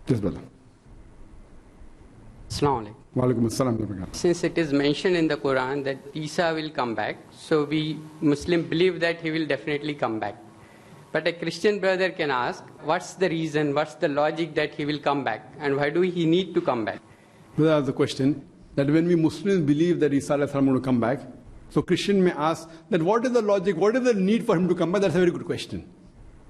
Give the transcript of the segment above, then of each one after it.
Yes, brother. Assalamu alaikum. Wa alaikum assalam. Since it is mentioned in the Quran that Isa will come back, so we Muslims believe that he will definitely come back. But a Christian brother can ask, what's the reason, what's the logic that he will come back, and why do he need to come back? That's the question, that when we Muslims believe that Isa is going to come back, so Christian may ask that what is the logic, what is the need for him to come back? That's a very good question.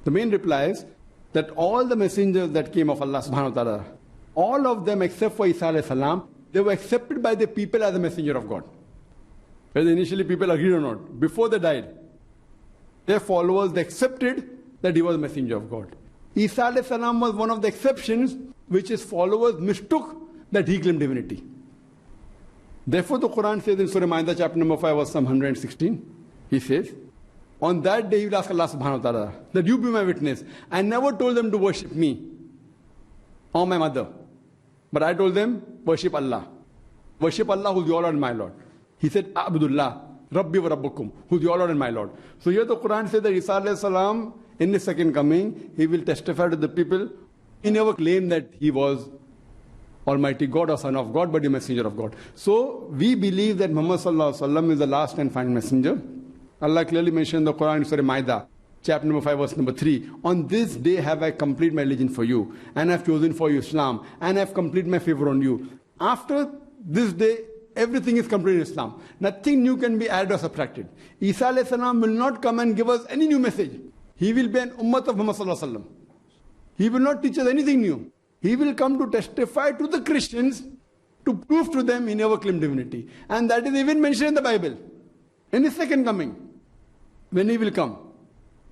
The main reply is that all the messengers that came of Allah subhanahu wa ta'ala, all of them except for Isa alayhi salam, they were accepted by the people as a messenger of God. Whether initially people agreed or not, before they died, their followers, they accepted that he was a messenger of God. Isa alayhi salam was one of the exceptions which his followers mistook that he claimed divinity. Therefore the Quran says in Surah Ma'idah chapter number 5 verse 116, he says, on that day you will ask Allah subhanahu wa ta'ala that you be my witness. I never told them to worship me or my mother, but I told them worship Allah. Worship Allah who is your Lord and my Lord. He said, Abdullah, Rabbi wa Rabbukum, who is your Lord and my Lord. So here the Quran says that Isa alayhi salam, in his second coming, he will testify to the people. He never claimed that he was Almighty God or Son of God, but a messenger of God. So we believe that Muhammad sallallahu alaihi wasallam is the last and final messenger. Allah clearly mentioned in the Quran in Surah Ma'idah, chapter number 5, verse number 3. On this day have I completed my religion for you, and I have chosen for you Islam, and I have completed my favor on you. After this day, everything is complete in Islam. Nothing new can be added or subtracted. Isa alayhi salam will not come and give us any new message. He will be an ummah of Muhammad sallallahu alaihi wasallam. He will not teach us anything new. He will come to testify to the Christians, to prove to them he never claimed divinity. And that is even mentioned in the Bible. In his second coming, when he will come,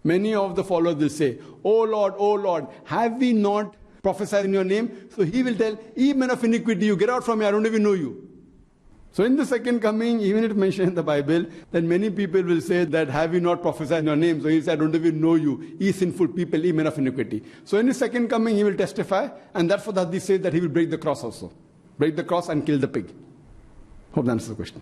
many of the followers will say, O Lord, have we not prophesied in your name? So he will tell, ye men of iniquity, you get out from here, I don't even know you. So in the second coming, even it mentioned in the Bible, that many people will say that have we not prophesied in your name? So he said, I don't even know you, ye sinful people, ye men of iniquity. So in his second coming, he will testify, and therefore the hadith says that he will break the cross also. Break the cross and kill the pig. Hope that answers the question.